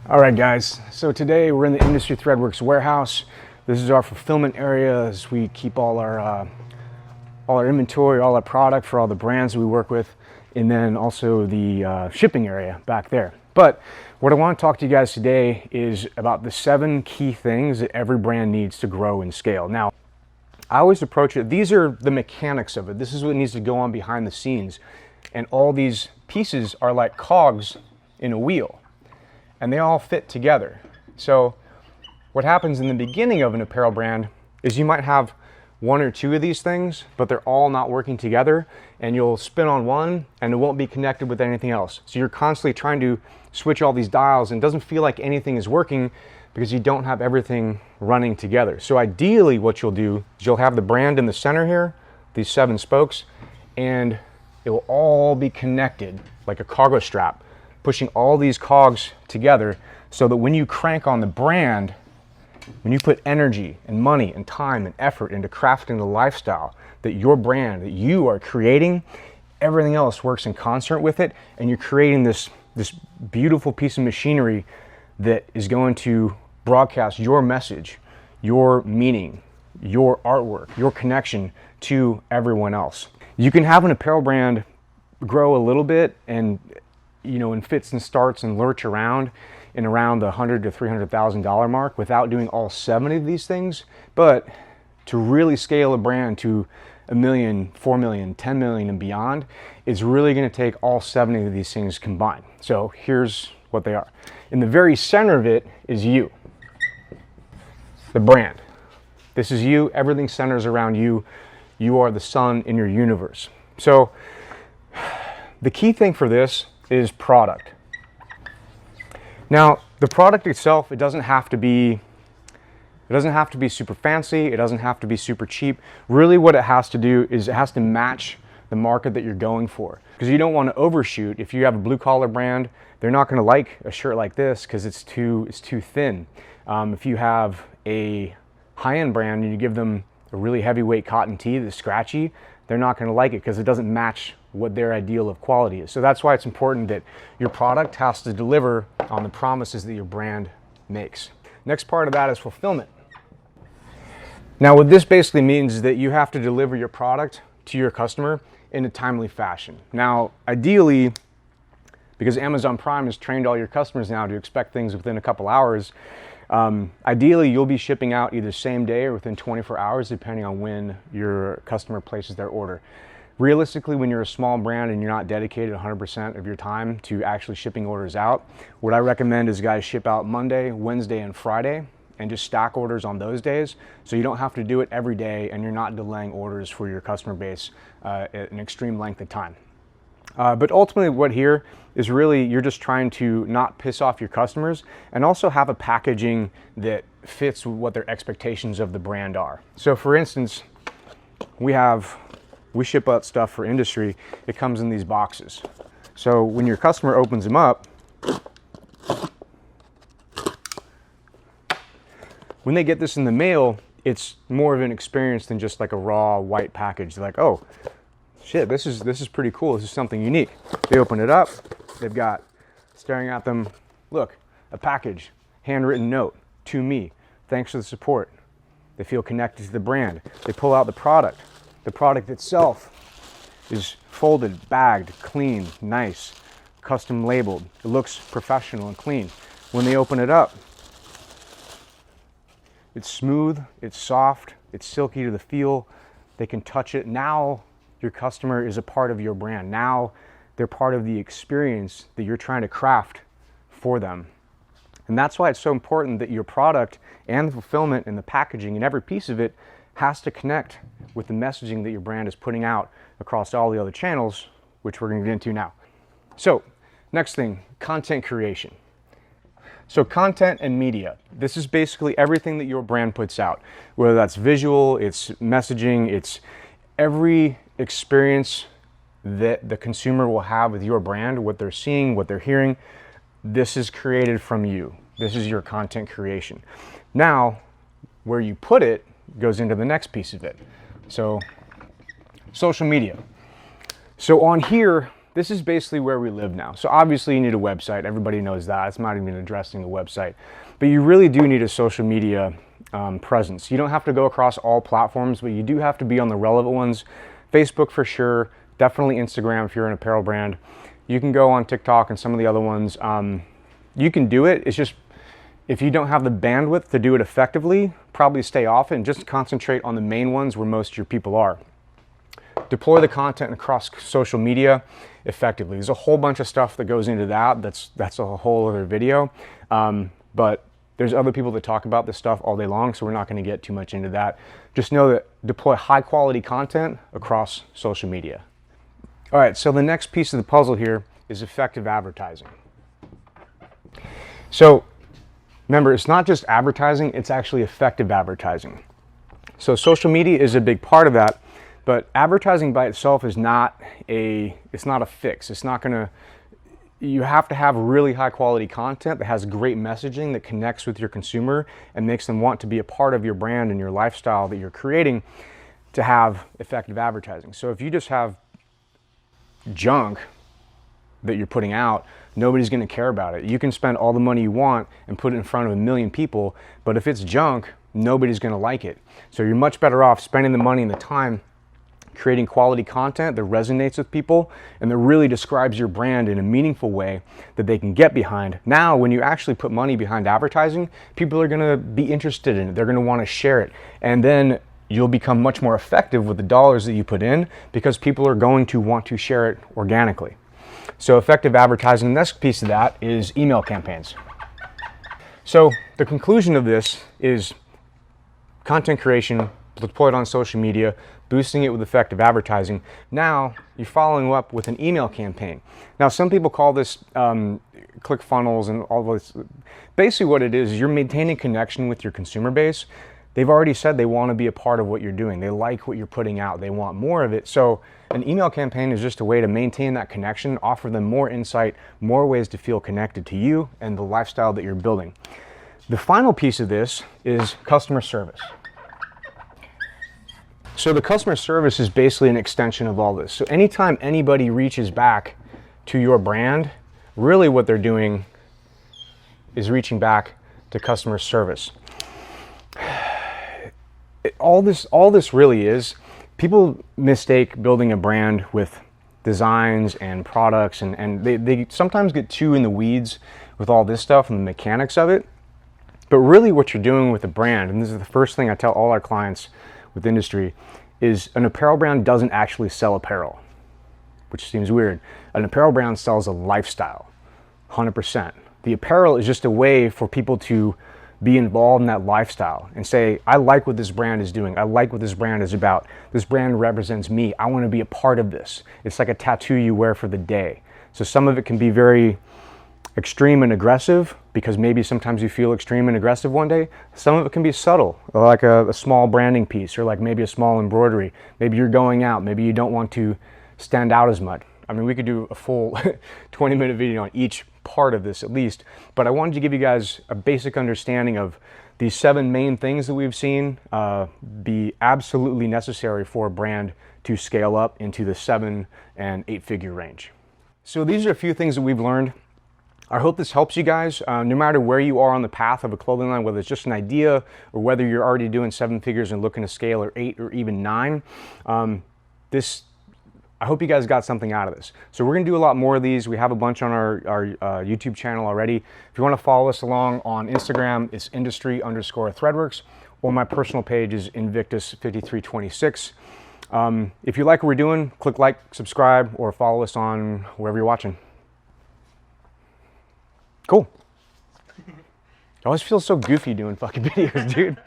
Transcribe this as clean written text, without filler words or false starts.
All right, guys, so today we're in the Industry Threadworks warehouse. This is our fulfillment area as we keep all our inventory, all our product for all the brands we work with, and then also the shipping area back there. But what I want to talk to you guys today is about the 7 key things that every brand needs to grow and scale. Now, I always approach it, these are the mechanics of it. This is what needs to go on behind the scenes. And all these pieces are like cogs in a wheel, and they all fit together. So what happens in the beginning of an apparel brand is you might have 1 or 2 of these things, but they're all not working together, and you'll spin on one and it won't be connected with anything else. So you're constantly trying to switch all these dials and it doesn't feel like anything is working because you don't have everything running together. So ideally what you'll do is you'll have the brand in the center here, these 7 spokes, and it will all be connected like a cargo strap, pushing all these cogs together so that when you crank on the brand, when you put energy and money and time and effort into crafting the lifestyle that your brand, that you are creating, everything else works in concert with it, and you're creating this beautiful piece of machinery that is going to broadcast your message, your meaning, your artwork, your connection to everyone else. You can have an apparel brand grow a little bit and, you know, in fits and starts and lurch around in around the $100,000 to $300,000 mark without doing all 7 of these things. But to really scale a brand to $1 million, $4 million, $10 million and beyond, it's really going to take all 7 of these things combined. So here's what they are. In the very center of it is you, the brand. This is you. Everything centers around you. You are the sun in your universe. So the key thing for this is product. Now, the product itself, it doesn't have to be super fancy. It doesn't have to be super cheap. Really what it has to do is it has to match the market that you're going for. Because you don't want to overshoot. If you have a blue collar brand, they're not going to like a shirt like this because it's too thin. If you have a high-end brand and you give them a really heavyweight cotton tee that's scratchy, they're not going to like it because it doesn't match what their ideal of quality is. So that's why it's important that your product has to deliver on the promises that your brand makes. Next part of that is fulfillment. Now what this basically means is that you have to deliver your product to your customer in a timely fashion. Now ideally, because Amazon Prime has trained all your customers now to expect things within a couple hours, ideally you'll be shipping out either same day or within 24 hours depending on when your customer places their order. Realistically, when you're a small brand and you're not dedicated 100% of your time to actually shipping orders out, what I recommend is guys ship out Monday, Wednesday, and Friday and just stack orders on those days so you don't have to do it every day and you're not delaying orders for your customer base at an extreme length of time. But ultimately what here is really you're just trying to not piss off your customers and also have a packaging that fits what their expectations of the brand are. So for instance, we ship out stuff for industry. It comes in these boxes. So when your customer opens them up, when they get this in the mail, it's more of an experience than just like a raw white package. They're like, oh, shit, this is pretty cool. This is something unique. They open it up. They've got staring at them, look, a package, handwritten note to me. Thanks for the support. They feel connected to the brand. They pull out the product. The product itself is folded, bagged, clean, nice, custom labeled. It looks professional and clean. When they open it up, it's smooth, it's soft, it's silky to the feel. They can touch it. Now your customer is a part of your brand. Now they're part of the experience that you're trying to craft for them. And that's why it's so important that your product and the fulfillment and the packaging and every piece of it has to connect with the messaging that your brand is putting out across all the other channels, which we're going to get into now. So next thing, content creation. So content and media. This is basically everything that your brand puts out, whether that's visual, it's messaging, it's every experience that the consumer will have with your brand, what they're seeing, what they're hearing. This is created from you. This is your content creation. Now, where you put it goes into the next piece of it. So social media. So on here, this is basically where we live now. So obviously you need a website. Everybody knows that. It's not even addressing the website. But you really do need a social media presence. You don't have to go across all platforms, but you do have to be on the relevant ones. Facebook for sure. Definitely Instagram if you're an apparel brand. You can go on TikTok and some of the other ones. You can do it. It's just, if you don't have the bandwidth to do it effectively, probably stay off it and just concentrate on the main ones where most of your people are. Deploy the content across social media effectively. There's a whole bunch of stuff that goes into that. That's a whole other video. But there's other people that talk about this stuff all day long, so we're not going to get too much into that. Just know that deploy high quality content across social media. All right, so the next piece of the puzzle here is effective advertising. So remember, it's not just advertising, it's actually effective advertising. So social media is a big part of that, but advertising by itself is not a fix. It's not gonna, you have to have really high quality content that has great messaging that connects with your consumer and makes them want to be a part of your brand and your lifestyle that you're creating to have effective advertising. So if you just have junk that you're putting out, nobody's going to care about it. You can spend all the money you want and put it in front of 1 million people, but if it's junk, nobody's going to like it. So you're much better off spending the money and the time creating quality content that resonates with people and that really describes your brand in a meaningful way that they can get behind. Now, when you actually put money behind advertising, people are going to be interested in it. They're going to want to share it. And then you'll become much more effective with the dollars that you put in because people are going to want to share it organically. So effective advertising, the next piece of that is email campaigns. So the conclusion of this is content creation, deployed on social media, boosting it with effective advertising. Now you're following up with an email campaign. Now some people call this ClickFunnels and all this. Basically what it is you're maintaining connection with your consumer base. They've already said they want to be a part of what you're doing. They like what you're putting out. They want more of it. So an email campaign is just a way to maintain that connection, offer them more insight, more ways to feel connected to you and the lifestyle that you're building. The final piece of this is customer service. So the customer service is basically an extension of all this. So anytime anybody reaches back to your brand, really what they're doing is reaching back to customer service. All this really is, people mistake building a brand with designs and products and they sometimes get too in the weeds with all this stuff and the mechanics of it. But really what you're doing with a brand, and this is the first thing I tell all our clients with industry, is an apparel brand doesn't actually sell apparel, which seems weird. An apparel brand sells a lifestyle, 100%. The apparel is just a way for people to be involved in that lifestyle and say, I like what this brand is doing. I like what this brand is about. This brand represents me. I want to be a part of this. It's like a tattoo you wear for the day. So some of it can be very extreme and aggressive because maybe sometimes you feel extreme and aggressive one day. Some of it can be subtle, like a small branding piece or like maybe a small embroidery. Maybe you're going out. Maybe you don't want to stand out as much. I mean, we could do a full 20-minute video on each part of this at least, but I wanted to give you guys a basic understanding of these 7 main things that we've seen be absolutely necessary for a brand to scale up into the 7 and 8-figure range. So these are a few things that we've learned. I hope this helps you guys, no matter where you are on the path of a clothing line, whether it's just an idea or whether you're already doing 7 figures and looking to scale or 8 or even 9. I hope you guys got something out of this. So we're gonna do a lot more of these. We have a bunch on our YouTube channel already. If you wanna follow us along on Instagram, it's industry_threadworks, or my personal page is Invictus5326. If you like what we're doing, click like, subscribe, or follow us on wherever you're watching. Cool. I always feel so goofy doing fucking videos, dude.